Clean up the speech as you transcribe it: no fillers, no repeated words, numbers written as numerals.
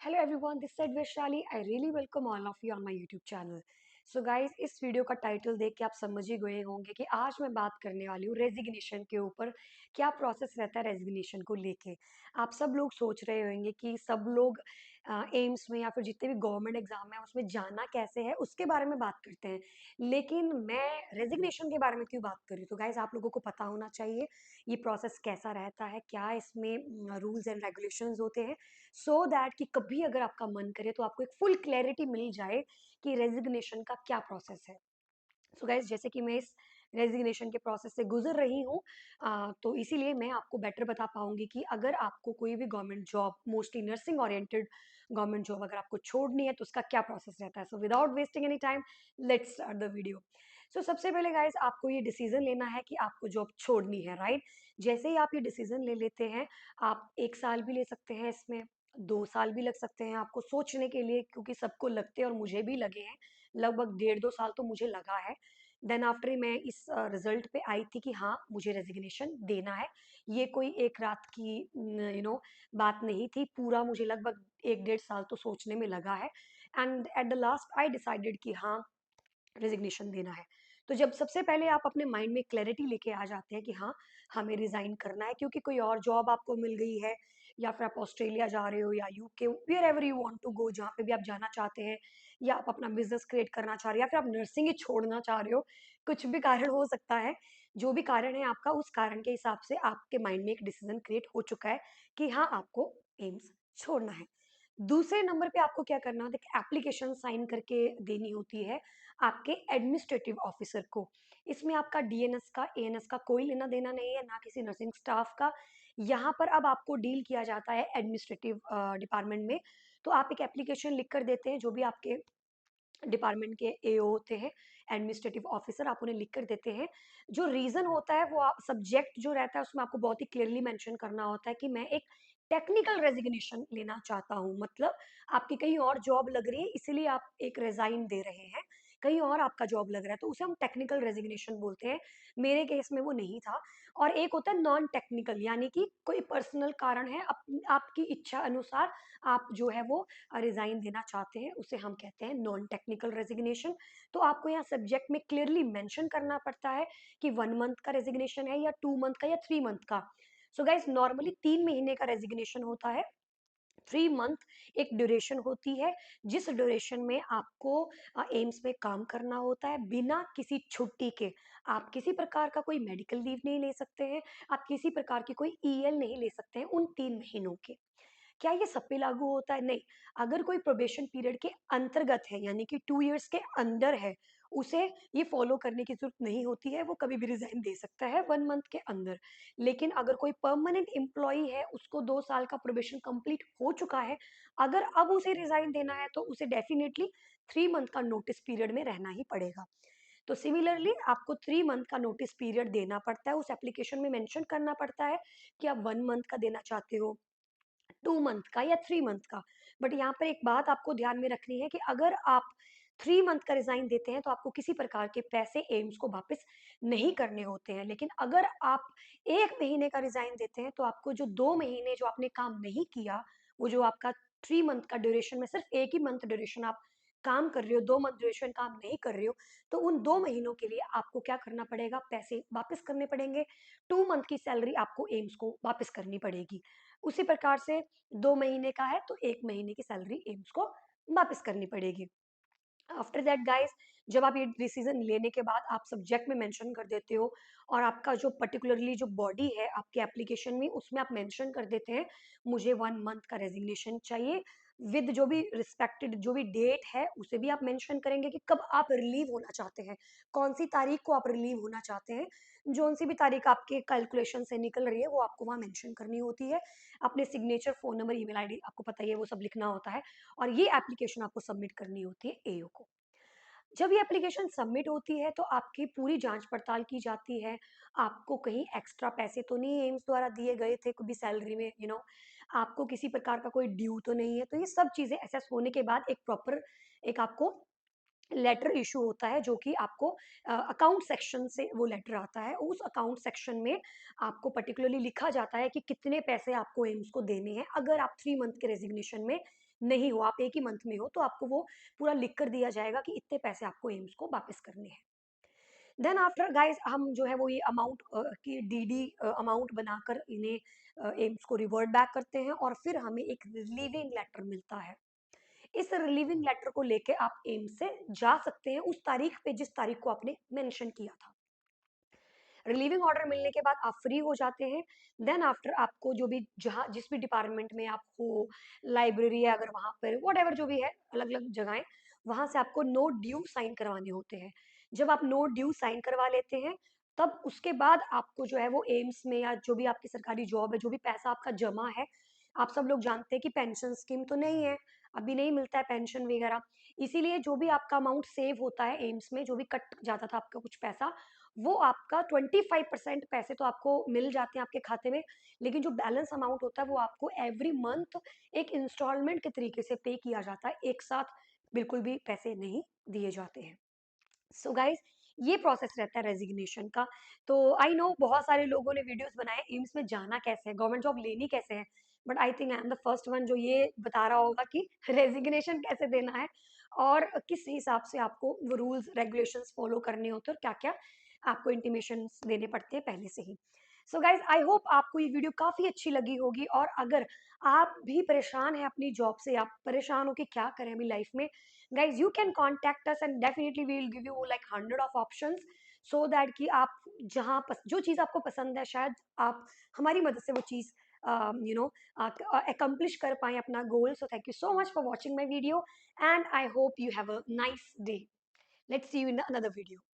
Hello everyone, this is Vaishali. I really welcome all of you on my YouTube channel. So guys इस video का title देख के आप समझ ही गए होंगे कि आज मैं बात करने वाली हूँ रेजिग्नेशन के ऊपर। क्या प्रोसेस रहता है रेजिग्नेशन को लेके। आप सब लोग सोच रहे होंगे कि सब लोग एम्स में या फिर जितने भी गवर्नमेंट एग्जाम है उसमें जाना कैसे है उसके बारे में बात करते हैं, लेकिन मैं रेजिग्नेशन के बारे में क्यों बात कर रही हूँ। तो गाइस आप लोगों को पता होना चाहिए ये प्रोसेस कैसा रहता है, क्या इसमें रूल्स एंड रेगुलेशंस होते हैं, सो दैट कि कभी अगर आपका मन करे तो आपको एक फुल क्लैरिटी मिल जाए कि रेजिग्नेशन का क्या प्रोसेस है। सो गाइज जैसे कि मैं इस रेजिग्नेशन के प्रोसेस से गुजर रही हूँ, तो इसीलिए मैं आपको बेटर बता पाऊंगी कि अगर आपको कोई भी government job, mostly nursing oriented government job अगर आपको छोड़नी है तो उसका क्या प्रोसेस रहता है। So without wasting any time let's start the video. So सबसे पहले गाइज आपको ये डिसीजन लेना है कि आपको जॉब छोड़नी है, राइट। जैसे ही आप ये डिसीजन ले लेते हैं, आप 1 साल भी ले सकते हैं, इसमें 2 साल भी लग सकते हैं आपको सोचने के लिए, क्योंकि सबको लगते हैं और मुझे भी लगे हैं। लगभग 1.5 2 साल तो मुझे लगा है। देन आफ्टर मैं इस रिजल्ट पे आई थी कि हाँ मुझे रेजिग्नेशन देना है। ये कोई एक रात की बात नहीं थी, पूरा मुझे लगभग 1 1.5 साल तो सोचने में लगा है। And at the last I decided कि हाँ रेजिग्नेशन देना है। तो जब सबसे पहले आप अपने माइंड में क्लैरिटी लेके आ जाते हैं कि हाँ हमें रिजाइन करना है क्योंकि कोई और जॉब आपको मिल गई है, या फिर आप ऑस्ट्रेलिया जा रहे हो या UK, wherever you want to go, जहाँ पे भी आप जाना चाहते हैं, या आप अपना बिजनेस क्रिएट करना चाह रहे हो, या फिर आप नर्सिंग ही छोड़ना चाह रहे हो, कुछ भी कारण हो सकता है। जो भी कारण है आपका, उस कारण के हिसाब से आपके माइंड में एक डिसीजन क्रिएट हो चुका है कि हाँ आपको एम्स छोड़ना है। दूसरे नंबर पे आपको क्या करना होता है कि एप्लीकेशन साइन करके देनी होती है आपके एडमिनिस्ट्रेटिव ऑफिसर को। इसमें आपका डीएनएस का, एएनएस का कोई लेना देना नहीं है, ना किसी नर्सिंग स्टाफ का। यहाँ पर अब आपको डील किया जाता है एडमिनिस्ट्रेटिव डिपार्टमेंट में। तो आप एक एप्लीकेशन लिख कर देते हैं, जो भी आपके डिपार्टमेंट के एओ होते हैं, एडमिनिस्ट्रेटिव ऑफिसर, आप उन्हें लिख कर देते हैं। जो रीजन होता है वो आप सब्जेक्ट जो रहता है उसमें आपको बहुत ही क्लियरली मेंशन करना होता है कि मैं एक टेक्निकल रेजिग्नेशन लेना चाहता हूँ। मतलब आपकी कहीं और जॉब लग रही है इसीलिए आप एक रिजाइन दे रहे हैं, कहीं और आपका जॉब लग रहा है तो उसे हम टेक्निकल रेजिग्नेशन बोलते हैं। मेरे केस में वो नहीं था। और एक होता है नॉन टेक्निकल, यानी कि कोई पर्सनल कारण है, आपकी इच्छा अनुसार आप जो है वो रिजाइन देना चाहते हैं, उसे हम कहते हैं नॉन टेक्निकल रेजिग्नेशन। तो आपको यहाँ सब्जेक्ट में क्लियरली मेंशन करना पड़ता है कि 1 मंथ का रेजिग्नेशन है या 2 मंथ का या 3 मंथ का। सो गाइज नॉर्मली 3 महीने का रेजिग्नेशन होता है। 3 मंथ एक ड्यूरेशन होती है, जिस ड्यूरेशन में आपको एम्स में काम करना होता है बिना किसी छुट्टी के। आप किसी प्रकार का कोई मेडिकल लीव नहीं ले सकते हैं, आप किसी प्रकार की कोई ईएल नहीं ले सकते हैं उन 3 महीनों के। क्या ये सब पे लागू होता है? नहीं। अगर कोई प्रोबेशन पीरियड के अंतर्गत है, यानी कि 2 इयर्स के अंदर है, उसे ये फॉलो करने की जरूरत नहीं होती है, वो कभी भी रिजाइन दे सकता है 1 मंथ के अंदर। लेकिन अगर कोई परमानेंट एम्प्लॉई है, उसको 2 साल का प्रोबेशन कंप्लीट हो चुका है, अगर अब उसे रिजाइन देना है तो उसे डेफिनेटली 3 मंथ का नोटिस पीरियड में रहना ही पड़ेगा। तो सिमिलरली आपको 3 मंथ का नोटिस पीरियड देना पड़ता है, उस एप्लीकेशन में मेंशन करना पड़ता है कि आप 1 मंथ का देना चाहते हो, 2 मंथ का या 3 मंथ का। बट यहाँ पर एक बात आपको ध्यान में रखनी है कि अगर आप 3 मंथ का रिजाइन देते हैं तो आपको किसी प्रकार के पैसे एम्स को वापस नहीं करने होते हैं। लेकिन अगर आप 1 महीने का रिजाइन देते हैं तो आपको जो 2 महीने जो आपने काम नहीं किया, वो जो आपका 3 मंथ का ड्यूरेशन में सिर्फ एक ही मंथ ड्यूरेशन आप काम कर रहे हो, 2 मंथ ड्यूरेशन काम नहीं कर रहे हो, तो उन 2 महीनों के लिए आपको क्या करना पड़ेगा, पैसे वापस करने पड़ेंगे। 2 मंथ की सैलरी आपको एम्स को वापस करनी पड़ेगी। उसी प्रकार से 2 महीने का है तो 1 महीने की सैलरी एम्स को वापस करनी पड़ेगी। आफ्टर दैट गाइस, जब आप ये डिसीजन लेने के बाद आप सब्जेक्ट में मेंशन कर देते हो, और आपका जो पर्टिकुलरली जो बॉडी है आपके एप्लीकेशन में, उसमें आप मेंशन कर देते हैं मुझे 1 मंथ का रेजिग्नेशन चाहिए, विद जो भी रिस्पेक्टेड जो भी डेट है उसे भी आप मेंशन करेंगे कि कब आप रिलीव होना चाहते हैं, कौन सी तारीख को आप रिलीव होना चाहते हैं। जो सी भी तारीख आपके कैलकुलेशन से निकल रही है वो आपको वहाँ मेंशन करनी होती है। अपने signature, phone number, email ID, आपको पता ही है वो सब लिखना होता है। और ये एप्लीकेशन आपको सबमिट करनी होती है एओ को। जब ये एप्लीकेशन सबमिट होती है तो आपकी पूरी जांच पड़ताल की जाती है। आपको कहीं एक्स्ट्रा पैसे तो नहीं एम्स द्वारा दिए गए थे कभी सैलरी में, आपको किसी प्रकार का कोई ड्यू तो नहीं है। तो ये सब चीजें असेस होने के बाद एक प्रॉपर, एक आपको लेटर इशू होता है, जो कि आपको अकाउंट सेक्शन से वो लेटर आता है। उस अकाउंट सेक्शन में आपको पर्टिकुलरली लिखा जाता है कि कितने पैसे आपको एम्स को देने हैं। अगर आप 3 मंथ के रेजिग्नेशन में नहीं हो, आप 1 ही मंथ में हो, तो आपको वो पूरा लिख कर दिया जाएगा कि इतने पैसे आपको एम्स को वापस करने हैं। देन आफ्टर गाइस, हम जो है वो ये अमाउंट की डीडी अमाउंट बनाकर इन्हें एम्स को रिवर्ट बैक करते हैं, और फिर हमें एक रिलीविंग लेटर मिलता है। इस रिलीविंग लेटर को लेके आप एम्स से जा सकते हैं उस तारीख पे जिस तारीख को आपने मेंशन किया था। रिलीविंग ऑर्डर मिलने के बाद आप फ्री हो जाते हैं। देन आफ्टर आपको जो भी जहाँ जिस भी डिपार्टमेंट में आप हो, लाइब्रेरी है अगर वहाँ पर व्हाटएवर जो भी है, अलग-अलग जगहें, वहाँ से आपको नो ड्यू साइन करवाने होते हैं। जब आप नो ड्यू साइन करवा लेते हैं, तब उसके बाद आपको जो है वो एम्स में या जो भी आपकी सरकारी जॉब है, जो भी पैसा आपका जमा है, आप सब लोग जानते हैं कि पेंशन स्कीम तो नहीं है, अभी नहीं मिलता है पेंशन वगैरह। इसीलिए जो भी आपका अमाउंट सेव होता है एम्स में, जो भी कट जाता था आपका कुछ पैसा, वो आपका 25% पैसे तो आपको मिल जाते हैं आपके खाते में, लेकिन जो बैलेंस अमाउंट होता है वो आपको एवरी मंथ एक इंस्टॉलमेंट के तरीके से पे किया जाता है, एक साथ बिल्कुल भी पैसे नहीं दिए जाते हैं। सो गाइज, ये प्रोसेस रहता है रेजिग्नेशन का। तो आई नो बहुत सारे लोगों ने वीडियोस बनाए एम्स में जाना कैसे है, गवर्नमेंट जॉब लेनी कैसे है, but I think I am the first one जो ये बता रहा होगा कि रेजिग्नेशन कैसे देना है, और किस हिसाब से आपको वो रूल्स रेगुलेशंस फॉलो करने होते हैं, और क्या क्या आपको इंटीमेशन देने पड़ते हैं पहले से ही। सो गाइज, आई होप आपको ये वीडियो काफी अच्छी लगी होगी, और अगर आप भी परेशान हैं अपनी जॉब से, आप परेशान हो कि क्या करें अभी लाइफ में, guys you can contact us and definitely we will give you like 100 of options, so that कि आप जो चीज़ आपको पसंद है, शायद आप हमारी मदद से वो चीज़ यू नो accomplish कर पाएं अपना गोल। So thank you so much for watching my video, and I hope you have a nice day. Let's see you in another video.